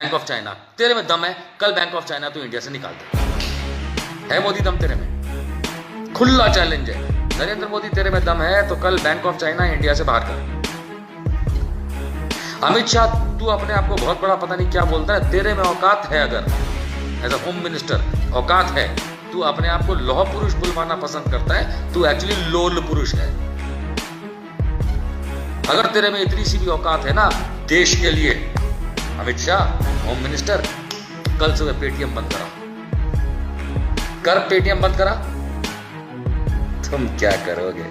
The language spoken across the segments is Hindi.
बैंक ऑफ चाइना, तेरे में दम है, कल बैंक ऑफ चाइना तो इंडिया से निकाल दे। है मोदी दम तेरे में? खुला चैलेंज है, नरेंद्र मोदी तेरे में दम है तो कल बैंक ऑफ चाइना इंडिया से बाहर कर। अमित शाह, तू अपने आप को बहुत बड़ा पता नहीं क्या बोलता है, तेरे में औकात है, अगर एज अ होम मिनिस्टर औकात है, तू अपने आप को लौह पुरुष बुलवाना पसंद करता है, तू एक्चुअली लोल पुरुष है। अगर तेरे में इतनी सी भी औकात है ना देश के लिए, अमित शाह होम मिनिस्टर, कल सुबह पेटीएम बंद करा, कर पेटीएम बंद करा। तुम क्या करोगे?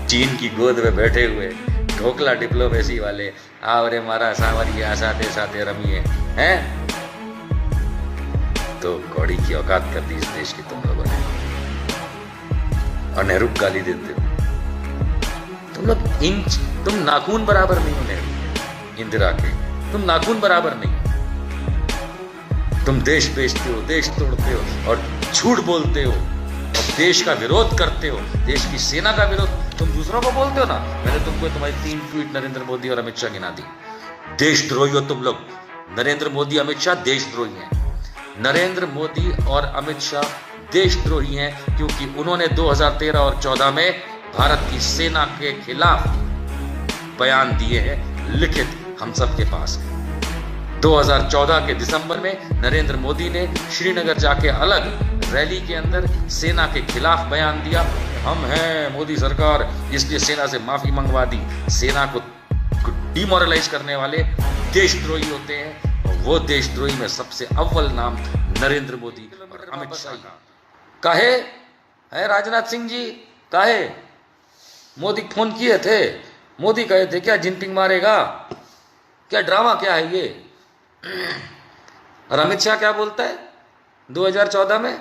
चीन की गोद में बैठे हुए ढोकला डिप्लोमेसी वाले, आवरे मारा सावरिया साथे साथे रमिए हैं, तो कौड़ी की औकात कर दी इस देश की तुम लोगों ने, और नेहरू गाली देते हो तुम लोग। इंच, तुम नाखून बराबर नहीं हो नेहरू इंदिरा के, तुम नाखून बराबर नहीं। तुम देश बेचते हो, देश तोड़ते हो और झूठ बोलते हो और देश का विरोध करते हो, देश की सेना का विरोध तुम दूसरों को बोलते हो ना। मैंने तुमको तुम्हारी 3 ट्वीट नरेंद्र मोदी और अमित शाह गिना दी। देशद्रोही हो तुम लोग। नरेंद्र मोदी अमित शाह देशद्रोही हैं। नरेंद्र मोदी और अमित शाह देशद्रोही हैं क्योंकि उन्होंने 2013 और 14 में भारत की सेना के खिलाफ बयान दिए हैं, लिखित हम सबके पास। 2014 के दिसंबर में नरेंद्र मोदी ने श्रीनगर जाके अलग रैली के अंदर सेना के खिलाफ बयान दिया, हम हैं मोदी सरकार, इसलिए सेना से माफी मंगवा दी। सेना को डिमोरलाइज करने वाले देशद्रोही होते हैं, और वो देशद्रोही में सबसे अव्वल नाम नरेंद्र मोदी और अमित शाह का। काहे है राजनाथ सिंह जी, काहे मोदी फोन किए थे, मोदी कहे थे क्या जिनपिंग मारेगा, क्या ड्रामा क्या है ये? और अमित शाह क्या बोलता है 2014 में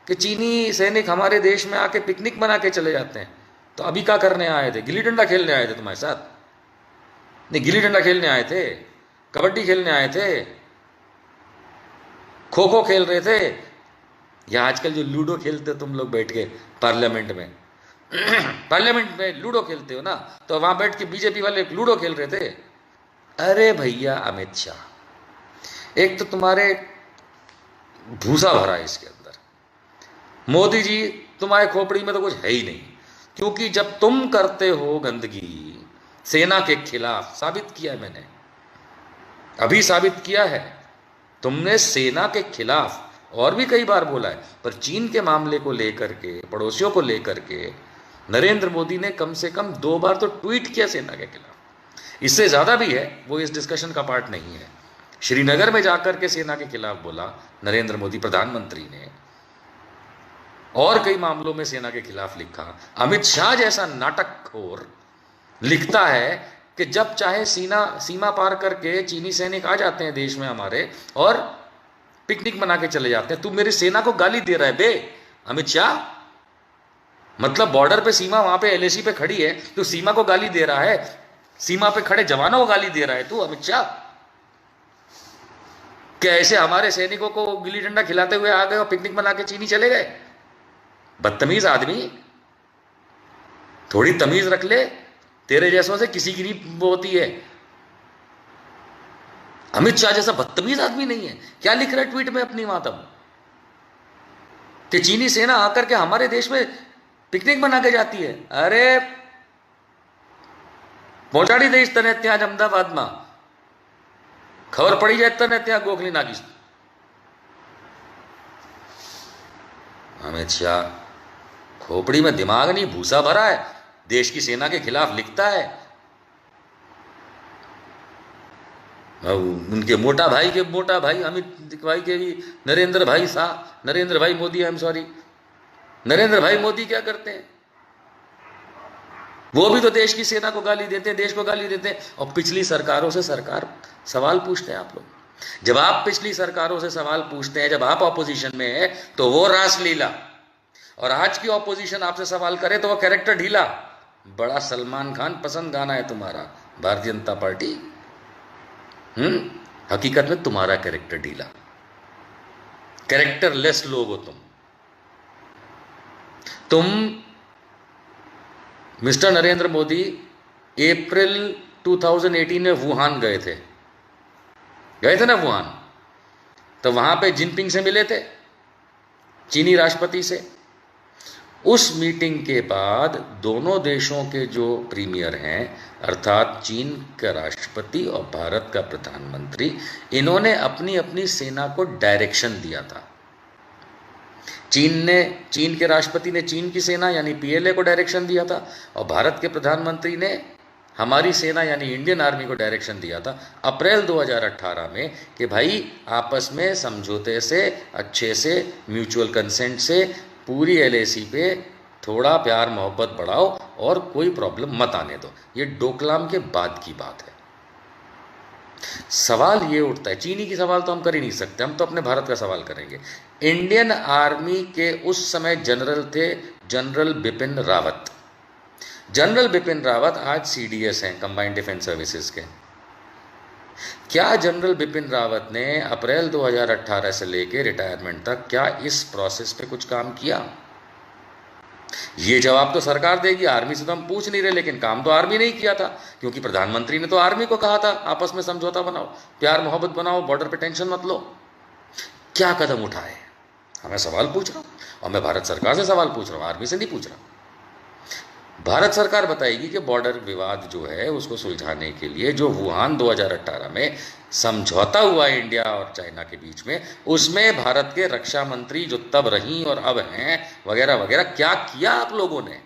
कि चीनी सैनिक हमारे देश में आके पिकनिक बना के चले जाते हैं। तो अभी क्या करने आए थे? गिल्ली डंडा खेलने आए थे तुम्हारे साथ? नहीं, गिल्ली डंडा खेलने आए थे, कबड्डी खेलने आए थे, खो खो खेल रहे थे, या आजकल जो लूडो खेलते हो तुम लोग बैठ के पार्लियामेंट में पार्लियामेंट में लूडो खेलते हो ना, तो वहां बैठ के बीजेपी वाले लूडो खेल रहे थे। अरे भैया अमित शाह, एक तो तुम्हारे भूसा भरा है इसके अंदर, मोदी जी तुम्हारे खोपड़ी में तो कुछ है ही नहीं, क्योंकि जब तुम करते हो गंदगी सेना के खिलाफ, साबित किया है मैंने, अभी साबित किया है, तुमने सेना के खिलाफ और भी कई बार बोला है, पर चीन के मामले को लेकर के, पड़ोसियों को लेकर के नरेंद्र मोदी ने कम से कम 2 बार तो ट्वीट किया सेना के खिलाफ। इससे ज्यादा भी है, वो इस डिस्कशन का पार्ट नहीं है। श्रीनगर में जाकर के सेना के खिलाफ बोला नरेंद्र मोदी प्रधानमंत्री ने, और कई मामलों में सेना के खिलाफ लिखा। अमित शाह जैसा नाटकखोर लिखता है कि जब चाहे सीमा पार करके चीनी सैनिक आ जाते हैं देश में हमारे और पिकनिक मना के चले जाते हैं। तू मेरी सेना को गाली दे रहा है बे अमित शाह, मतलब बॉर्डर पे सीमा, वहां पे एलएसी पे खड़ी है, तू सीमा को गाली दे रहा है, सीमा पे खड़े जवानों को गाली दे रहा है तू अमित शाह। क्या ऐसे हमारे सैनिकों को गिल्ली डंडा खिलाते हुए आ गए और पिकनिक मना के चीनी चले गए? बदतमीज आदमी, थोड़ी तमीज रख ले, तेरे जैसों से किसी की नहीं होती है। अमित शाह जैसा बदतमीज आदमी नहीं है। क्या लिख रहा है ट्वीट में अपनी मातम कि चीनी सेना आकर के हमारे देश में पिकनिक बना के जाती है? अरे पहुंचाड़ी देश तने ત્યાં અમદાવાદમાં खबर पड़ी जाए तने ત્યાં गोखली नाखीश। अमित शाह खोपड़ी में दिमाग नहीं भूसा भरा है, देश की सेना के खिलाफ लिखता है। उनके मोटा भाई अमित भाई के भी नरेंद्र भाई Modi, I am sorry, Narendra भाई मोदी क्या करते हैं? वो भी तो देश की सेना को गाली देते हैं, देश को गाली देते हैं। और पिछली सरकारों से सरकार सवाल पूछते हैं आप लोग। जब आप पिछली सरकारों से सवाल पूछते हैं, जब आप ऑपोजिशन में है, तो वो रासलीला, और आज की ऑपोजिशन आपसे सवाल करे तो वो कैरेक्टर ढीला। बड़ा सलमान खान पसंद गाना है तुम्हारा, भारतीय जनता पार्टी। हकीकत में तुम्हारा कैरेक्टर ढीला, कैरेक्टरलेस लोग हो तुम। मिस्टर नरेंद्र मोदी अप्रैल 2018 में वुहान गए थे, गए थे ना वुहान, तो वहां पे जिनपिंग से मिले थे, चीनी राष्ट्रपति से। उस मीटिंग के बाद दोनों देशों के जो प्रीमियर हैं, अर्थात चीन का राष्ट्रपति और भारत का प्रधानमंत्री, इन्होंने अपनी अपनी सेना को डायरेक्शन दिया था। चीन के राष्ट्रपति ने चीन की सेना यानी पीएलए को डायरेक्शन दिया था, और भारत के प्रधानमंत्री ने हमारी सेना यानी इंडियन आर्मी को डायरेक्शन दिया था अप्रैल 2018 में कि भाई आपस में समझौते से, अच्छे से, म्यूचुअल कंसेंट से पूरी एलएसी पे थोड़ा प्यार मोहब्बत बढ़ाओ और कोई प्रॉब्लम मत आने दो। ये डोकलाम के बाद की बात है। सवाल ये उठता है, चीनी की सवाल तो हम कर ही नहीं सकते, हम तो अपने भारत का सवाल करेंगे। इंडियन आर्मी के उस समय जनरल थे जनरल बिपिन रावत। जनरल बिपिन रावत आज सीडीएस हैं, कंबाइंड डिफेंस सर्विसेज के। क्या जनरल बिपिन रावत ने अप्रैल 2018 से लेकर रिटायरमेंट तक क्या इस प्रोसेस पे कुछ काम किया? ये जवाब तो सरकार देगी, आर्मी से तो हम पूछ नहीं रहे, लेकिन काम तो आर्मी ने ही किया था, क्योंकि प्रधानमंत्री ने तो आर्मी को कहा था आपस में समझौता बनाओ, प्यार मोहब्बत बनाओ, बॉर्डर पे टेंशन मत लो। क्या कदम उठाए? मैं सवाल पूछ रहा हूं, और मैं भारत सरकार से सवाल पूछ रहा हूं, आर्मी से नहीं पूछ रहा। भारत सरकार बताएगी कि बॉर्डर विवाद जो है उसको सुलझाने के लिए जो वुहान 2018 में समझौता हुआ इंडिया और चाइना के बीच में, उसमें भारत के रक्षा मंत्री जो तब रही और अब हैं वगैरह वगैरह, क्या किया आप लोगों ने?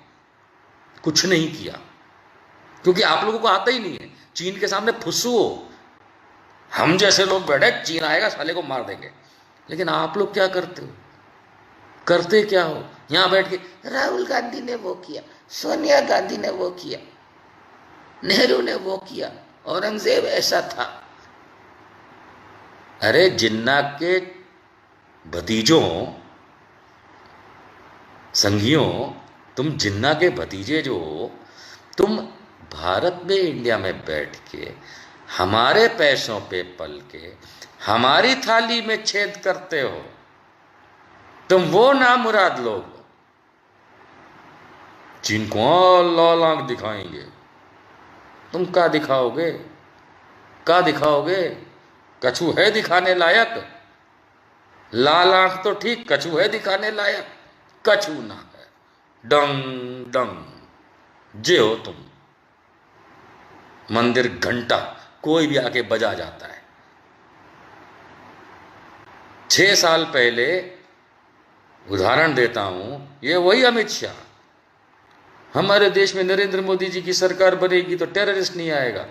कुछ नहीं किया, क्योंकि आप लोगों को आता ही नहीं है। चीन के सामने फुस्सू हो, हम जैसे लोग बैठे चीन आएगा साले को मार देंगे, लेकिन आप लोग क्या करते हो? करते क्या हो? यहां बैठ के राहुल गांधी ने वो किया, सोनिया गांधी ने वो किया, नेहरू ने वो किया, औरंगजेब ऐसा था। अरे जिन्ना के भतीजों, संघियों, तुम जिन्ना के भतीजे जो हो, तुम भारत में इंडिया में बैठ के हमारे पैसों पे पल के हमारी थाली में छेद करते हो। तुम वो नामुराद लोग जिनको लाल आंख दिखाएंगे, तुम क्या दिखाओगे? क्या दिखाओगे? कछु है दिखाने लायक? लाल आंख तो ठीक, कछु है दिखाने लायक? कछु ना है। डंग डंग जे हो तुम। मंदिर घंटा कोई भी आके बजा जाता है। 6 साल पहले उदाहरण देता हूं, ये वही अमित शाह, हमारे देश में नरेंद्र मोदी जी की सरकार बनेगी तो टेररिस्ट नहीं आएगा।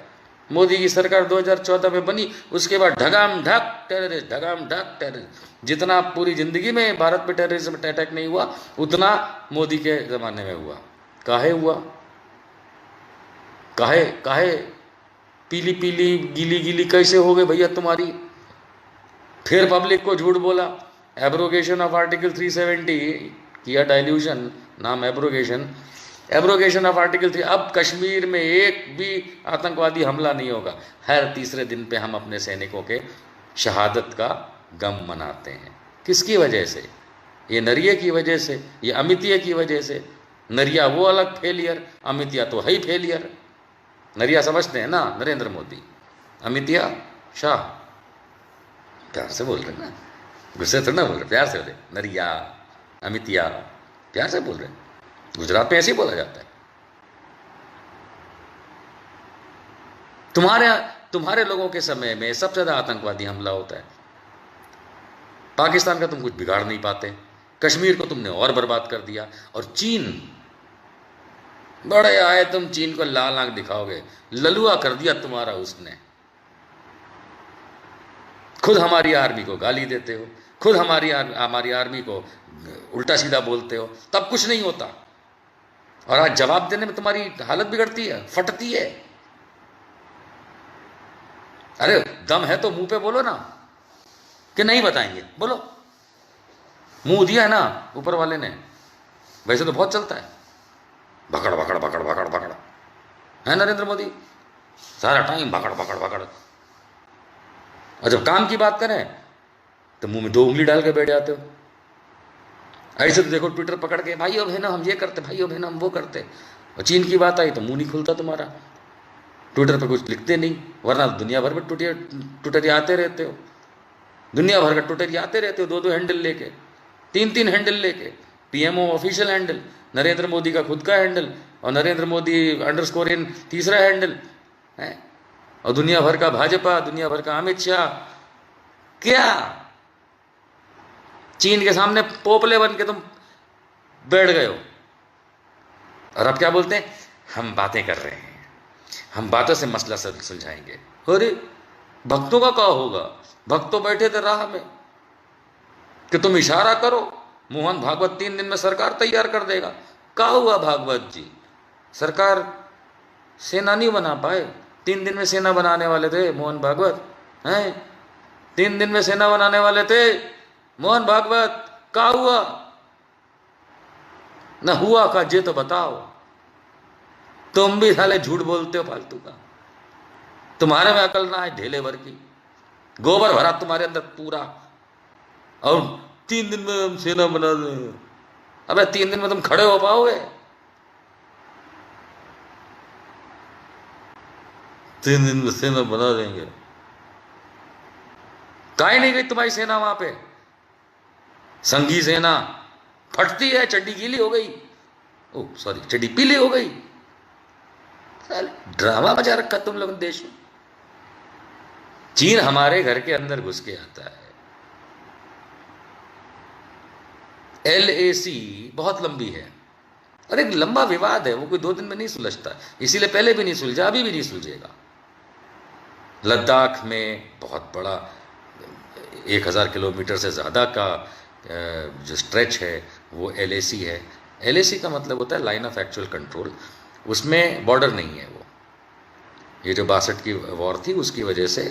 मोदी की सरकार 2014 में बनी, उसके बाद ढगाम ढक टेररिस्ट, ढगाम ढक टेररिस्ट। जितना पूरी जिंदगी में भारत पे टेररिज्म अटैक नहीं हुआ, उतना मोदी के जमाने में हुआ। काहे हुआ? काहे काहे? पीली पीली गीली गीली कैसे हो गए भैया तुम्हारी? फिर पब्लिक को झूठ बोला, एब्रोगेशन ऑफ आर्टिकल 370 किया, डाइल्यूशन नाम एब्रोगेशन ऑफ आर्टिकल 3। अब कश्मीर में एक भी आतंकवादी हमला नहीं होगा। हर तीसरे दिन पे हम अपने सैनिकों के शहादत का गम मनाते हैं। किसकी वजह से? ये नरिया की वजह से, ये अमितिया की वजह से। नरिया वो अलग फेलियर, अमितिया तो है ही फेलियर। नरिया समझते हैं ना, नरेंद्र मोदी, अमितिया शाह। प्यार से बोल रहे ना, गुस्से थोड़ा ना बोल रहे, प्यार से बोले। नरिया, अमितिया, प्यार से बोल रहे। गुजरात में ऐसे ही बोला जाता है। तुम्हारे लोगों के समय में सबसे ज्यादा आतंकवादी हमला होता है। पाकिस्तान का तुम कुछ बिगाड़ नहीं पाते, कश्मीर को तुमने और बर्बाद कर दिया। और चीन, बड़े आए तुम, चीन को लाल आंख दिखाओगे, ललुआ कर दिया तुम्हारा उसने। खुद हमारी आर्मी को गाली देते हो, खुद हमारी आर्मी को उल्टा सीधा बोलते हो, तब कुछ नहीं होता। और आज जवाब देने में तुम्हारी हालत बिगड़ती है, फटती है। अरे दम है तो मुंह पे बोलो ना, कि नहीं बताएंगे, बोलो। मुंह दिया है ना ऊपर वाले ने, वैसे तो बहुत चलता है, भकड़ भकड़ भकड़ भकड़ भकड़, है नरेंद्र मोदी, सारा टाइम भकड़ भकड़ भकड़। और जब काम की बात करें तो मुंह में 2 उंगली डाल के बैठ जाते हो। ऐसे तो देखो ट्विटर पकड़ के, भाइयों बहनों हम ये करते, भाइयों बहनों हम वो करते। और चीन की बात आई तो मुंह नहीं खुलता तुम्हारा। ट्विटर पर कुछ लिखते नहीं, वरना दुनिया भर में टुटरियाते रहते हो, दुनिया भर का टुटरियाते रहते हो, 2-2 हैंडल लेके, 3-3 हैंडल लेके, PMO official handle, Narendra Modi का खुद का हैंडल, और नरेंद्र मोदी _इन तीसरा हैंडल है, और दुनिया भर का भाजपा, दुनिया भर का अमित शाह। क्या चीन के सामने पोपले बन के तुम बैठ गए हो, और अब क्या बोलते हैं, हम बातें कर रहे हैं, हम बातों से मसला सुलझाएंगे। अरे भक्तों का क्या होगा, भक्त तो बैठे थे राह में कि तुम इशारा करो, मोहन भागवत 3 दिन में सरकार तैयार कर देगा। क्या हुआ भागवत जी, सरकार सेना नहीं बना पाए, 3 दिन में सेना बनाने वाले थे मोहन भागवत हैं, 3 दिन में सेना बनाने वाले थे मोहन भागवत, क्या हुआ, ना हुआ का जे तो बताओ। तुम भी साले झूठ बोलते हो फालतू का, तुम्हारे में अकल ना है ढेले भर की, गोबर भरा तुम्हारे अंदर पूरा, और 3 दिन में हम सेना बना दें। अबे 3 दिन में तुम खड़े हो पाओगे? 3 दिन में सेना बना देंगे, काहे नहीं गई तुम्हारी सेना वहां पे? संघी सेना फटती है, चड्डी गीली हो गई, ओ सॉरी चड्डी पीली हो गई। ड्रामा मचा रखा तुम लोगों ने देश में। चीन हमारे घर के अंदर घुस के आता है। LAC बहुत लंबी है और एक लंबा विवाद है, वो कोई 2 दिन में नहीं सुलझता, इसीलिए पहले भी नहीं सुलझा, अभी भी नहीं सुलझेगा। लद्दाख में बहुत बड़ा 1000 किलोमीटर से ज़्यादा का जो स्ट्रेच है वो LAC है। LAC का मतलब होता है लाइन ऑफ एक्चुअल कंट्रोल, उसमें बॉर्डर नहीं है। वो ये जो 62 की वॉर थी उसकी वजह से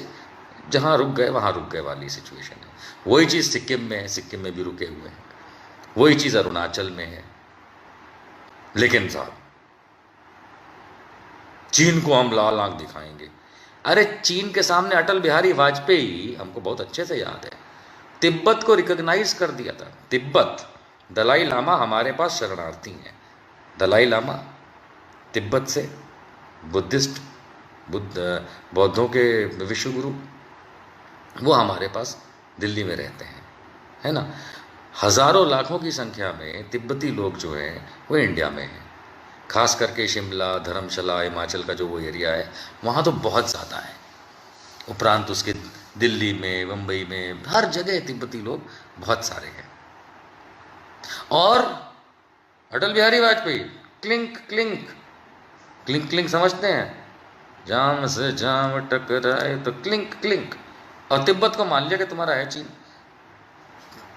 जहाँ रुक गए वहाँ रुक गए वाली सिचुएशन है। वही चीज़ सिक्किम में है, सिक्किम में भी रुके हुए हैं, वही चीज़ अरुणाचल में है। लेकिन साहब चीन को हम लाल आंख दिखाएंगे। अरे चीन के सामने अटल बिहारी वाजपेयी, हमको बहुत अच्छे से याद है, तिब्बत को रिकॉग्नाइज कर दिया था। तिब्बत, दलाई लामा हमारे पास शरणार्थी हैं। दलाई लामा तिब्बत से बुद्धिस्ट, बौद्धों के विश्व गुरु, वो हमारे पास दिल्ली में रहते हैं, है ना। हज़ारों लाखों की संख्या में तिब्बती लोग जो हैं वो इंडिया में हैं, खास करके शिमला, धर्मशाला, हिमाचल का जो वो एरिया है वहाँ तो बहुत ज़्यादा है। उपरांत उसके दिल्ली में, मुंबई में, हर जगह तिब्बती लोग बहुत सारे हैं। और Atal Bihari Vajpayee clink clink clink clink समझते हैं, जाम से जाम टकराए तो क्लिंक क्लिंक। और तिब्बत को मान लिया कि तुम्हारा है चीन,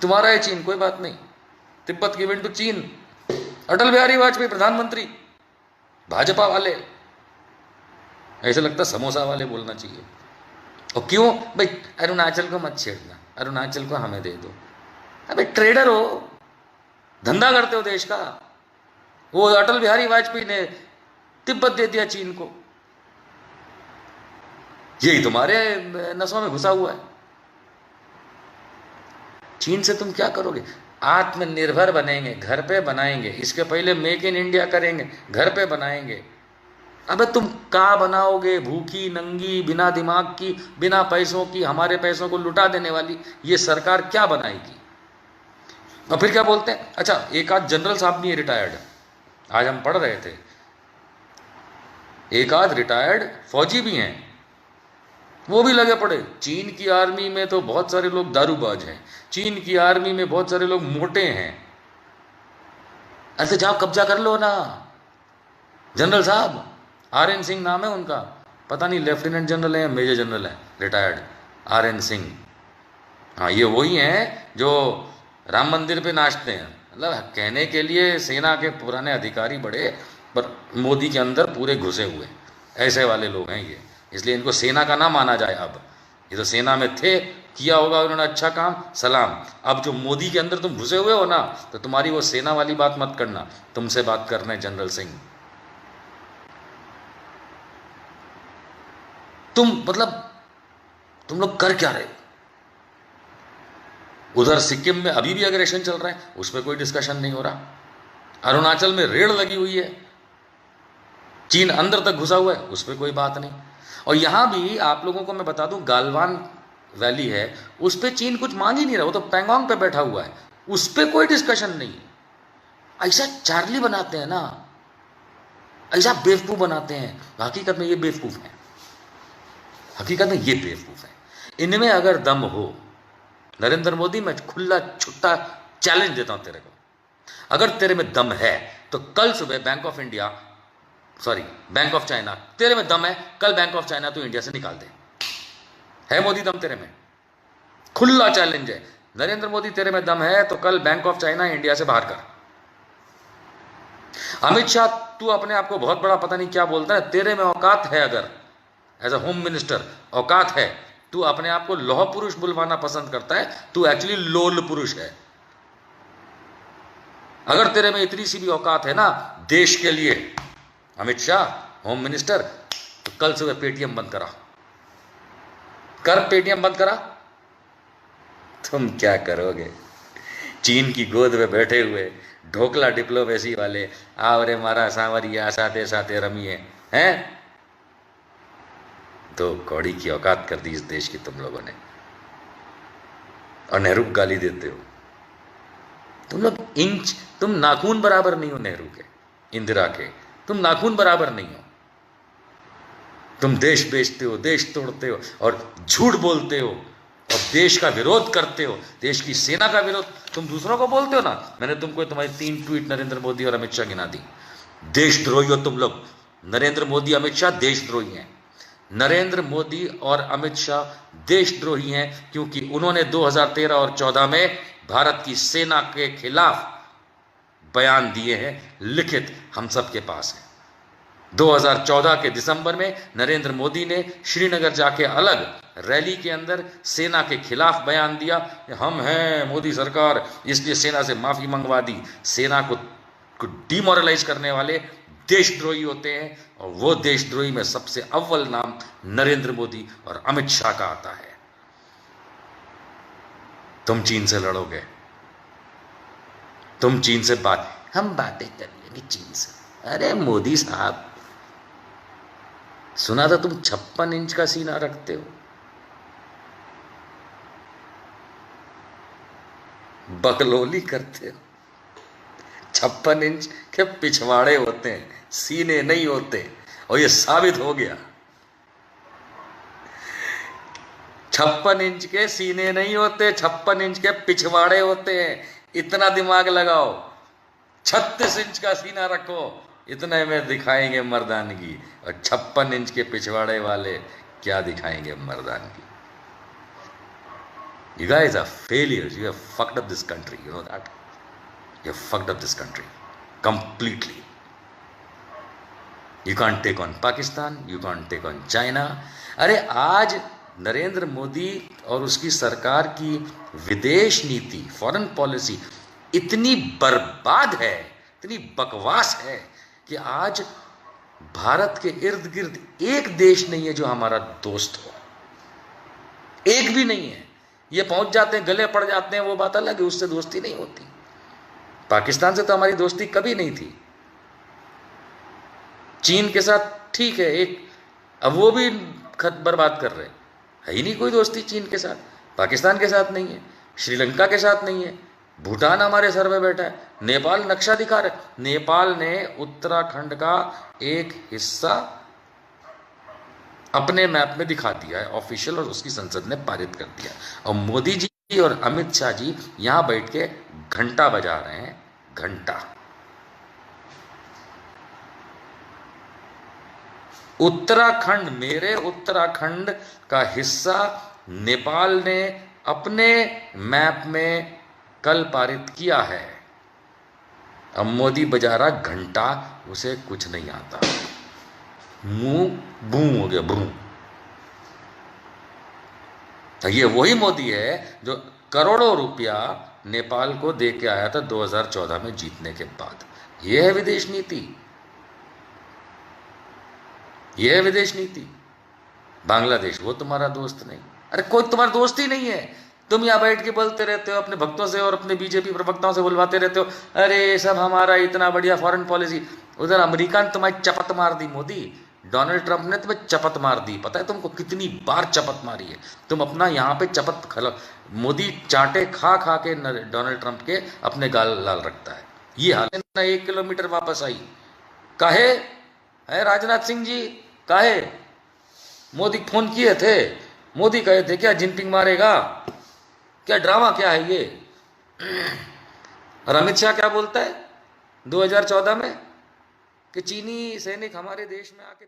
तुम्हारा है चीन, कोई बात नहीं, तिब्बत गिवन टू चीन। अटल बिहारी वाजपेयी प्रधानमंत्री, भाजपा वाले, ऐसे लगता समोसा वाले बोलना चाहिए। और क्यों भाई, अरुणाचल को मत छेड़ना, अरुणाचल को हमें दे दो। अबे ट्रेडर हो, धंधा करते हो देश का। वो अटल बिहारी वाजपेयी ने तिब्बत दे दिया चीन को, यही तुम्हारे नसों में घुसा हुआ है। चीन से तुम क्या करोगे? आत्मनिर्भर बनेंगे, घर पे बनाएंगे, इसके पहले मेक इन इंडिया करेंगे, घर पे बनाएंगे। अबे तुम क्या बनाओगे? भूखी नंगी, बिना दिमाग की, बिना पैसों की, हमारे पैसों को लुटा देने वाली ये सरकार क्या बनाएगी? और फिर क्या बोलते हैं, अच्छा एक आध जनरल साहब भी रिटायर्ड, आज हम पढ़ रहे थे, एक आध रिटायर्ड फौजी भी हैं, वो भी लगे पड़े। चीन की आर्मी में तो बहुत सारे लोग दारूबाज हैं, चीन की आर्मी में बहुत सारे लोग मोटे हैं। ऐसे जाओ कब्जा कर लो ना। जनरल साहब RN सिंह नाम है उनका, पता नहीं लेफ्टिनेंट जनरल है या मेजर जनरल है, रिटायर्ड RN सिंह। हाँ ये वही हैं जो राम मंदिर पे नाचते हैं। मतलब कहने के लिए सेना के पुराने अधिकारी बड़े, पर मोदी के अंदर पूरे घुसे हुए ऐसे वाले लोग हैं ये, इसलिए इनको सेना का ना माना जाए। अब ये तो सेना में थे, किया होगा उन्होंने अच्छा काम, सलाम। अब जो मोदी के अंदर तुम घुसे हुए हो ना, तो तुम्हारी वो सेना वाली बात मत करना, तुमसे बात करना है जनरल सिंह। तुम लोग कर क्या रहे हो? उधर सिक्किम में अभी भी अग्रेशन चल रहा है, उसमें कोई डिस्कशन नहीं हो रहा। अरुणाचल में रेड लगी हुई है, चीन अंदर तक घुसा हुआ है, उस पर कोई बात नहीं। और यहां भी आप लोगों को मैं बता दूं, गालवान वैली है, उस पर चीन कुछ मांग ही नहीं रहा, वो तो पैंगोंग पे बैठा हुआ है, उस पर कोई डिस्कशन नहीं है। ऐसा चार्ली बनाते हैं ना, ऐसा बेवकूफ बनाते हैं, हकीकत में ये बेवकूफ है, हकीकत में ये बेवकूफ है। इनमें अगर दम हो, नरेंद्र मोदी, मैं खुला छुट्टा चैलेंज देता हूं तेरे को, अगर तेरे में दम है तो कल सुबह बैंक ऑफ चाइना, तेरे में दम है, कल बैंक ऑफ चाइना तो इंडिया से निकाल दे। है मोदी दम तेरे में? खुला चैलेंज है, नरेंद्र मोदी तेरे में दम है तो कल बैंक ऑफ चाइना इंडिया से बाहर कर। अमित शाह, तू अपने आप को बहुत बड़ा पता नहीं क्या बोलता है, तेरे में औकात है, अगर एज अ होम मिनिस्टर औकात है, तू अपने आप को लौह पुरुष बुलवाना पसंद करता है, तू एक्चुअली लोल पुरुष है। अगर तेरे में इतनी सी भी औकात है ना देश के लिए, अमित शाह होम मिनिस्टर, तो कल सुबह पेटीएम बंद करा कर, पेटीएम बंद करा। तुम क्या करोगे? चीन की गोद में बैठे हुए ढोकला डिप्लोमेसी वाले, आवरे मारा सांवरिया साथे साथे रमिए हैं, तो कौड़ी की औकात कर दी इस देश की तुम लोगों ने। और नेहरू को गाली देते हो तुम लोग, इंच, तुम नाखून बराबर नहीं हो नेहरू के, इंदिरा के, तुम नाखून बराबर नहीं हो। तुम देश बेचते हो, देश तोड़ते हो और झूठ बोलते हो और देश का विरोध करते हो, देश की सेना का विरोध तुम दूसरों को बोलते हो ना। मैंने तुमको तुम्हारी 3 ट्वीट नरेंद्र मोदी और अमित शाह गिना दी। देशद्रोही हो तुम लोग, नरेंद्र मोदी अमित शाह देशद्रोही हैं। नरेंद्र मोदी और अमित शाह देशद्रोही हैं क्योंकि उन्होंने 2013 और 14 में भारत की सेना के खिलाफ बयान दिए हैं, लिखित हम सबके पास है। 2014 के दिसंबर में नरेंद्र मोदी ने श्रीनगर जाके अलग रैली के अंदर सेना के खिलाफ बयान दिया, हम हैं मोदी सरकार, इसलिए सेना से माफी मंगवा दी। सेना को डिमोरलाइज करने वाले देशद्रोही होते हैं, और वो देशद्रोही में सबसे अव्वल नाम नरेंद्र मोदी और अमित शाह का आता है। तुम चीन से लड़ोगे, तुम चीन से हम बातें कर लेंगे चीन से। अरे मोदी साहब, सुना था तुम 56 इंच का सीना रखते हो, बकलोली करते हो। 56 इंच के पिछवाड़े होते हैं, सीने नहीं होते, और ये साबित हो गया। 56 इंच के सीने नहीं होते, 56 इंच के पिछवाड़े होते हैं। इतना दिमाग लगाओ, 36 इंच का सीना रखो, इतने में दिखाएंगे मर्दानगी, और 56 इंच के पिछवाड़े वाले क्या दिखाएंगे मर्दानगी। You guys are failures. You have fucked up this country. You know that? You have fucked up this country completely. You can't take on Pakistan. You can't take on China. अरे आज नरेंद्र मोदी और उसकी सरकार की विदेश नीति, फॉरेन पॉलिसी इतनी बर्बाद है, इतनी बकवास है कि आज भारत के इर्द गिर्द एक देश नहीं है जो हमारा दोस्त हो, एक भी नहीं है। ये पहुंच जाते हैं, गले पड़ जाते हैं, वो बात अलग है, उससे दोस्ती नहीं होती। पाकिस्तान से तो हमारी दोस्ती कभी नहीं थी। चीन के साथ ठीक है एक, अब वो भी खत बर्बाद कर रहे हैं, है ही नहीं कोई दोस्ती चीन के साथ। पाकिस्तान के साथ नहीं है, श्रीलंका के साथ नहीं है, भूटान हमारे सर में बैठा है, नेपाल नक्शा दिखा रहे। नेपाल ने उत्तराखंड का एक हिस्सा अपने मैप में दिखा दिया है ऑफिशियल, और उसकी संसद ने पारित कर दिया। और मोदी जी और अमित शाह जी यहां बैठ के घंटा बजा रहे हैं, घंटा। उत्तराखंड, मेरे उत्तराखंड का हिस्सा नेपाल ने अपने मैप में कल पारित किया है। अब मोदी बजा रहा घंटा, उसे कुछ नहीं आता, मुंह बू हो गया, बू। तो ये वही मोदी है जो करोड़ों रुपया नेपाल को दे के आया था 2014 में जीतने के बाद। ये है विदेश नीति, ये है विदेश नीति। बांग्लादेश वो तुम्हारा दोस्त नहीं, अरे कोई तुम्हारा दोस्त ही नहीं है। तुम यहाँ बैठ के बोलते रहते हो अपने भक्तों से और अपने बीजेपी प्रवक्ताओं से बुलवाते रहते हो, अरे सब हमारा इतना बढ़िया फॉरेन पॉलिसी। उधर अमेरिका ने तुम्हारी चपत मार दी मोदी, डोनाल्ड ट्रंप ने तुम्हें चपत मार दी। पता है तुमको कितनी बार चपत मारी है? तुम अपना यहाँ पे चपत खा, मोदी चाटे खा खा के डोनाल्ड ट्रंप के अपने गाल लाल रखता है। ये हाल है ना। 1 किलोमीटर वापस आई काहे है राजनाथ सिंह जी? काहे? मोदी फोन किए थे, मोदी कहे थे क्या जिनपिंग मारेगा? क्या ड्रामा क्या है ये? और अमित शाह क्या बोलता है 2014 में कि चीनी सैनिक हमारे देश में आके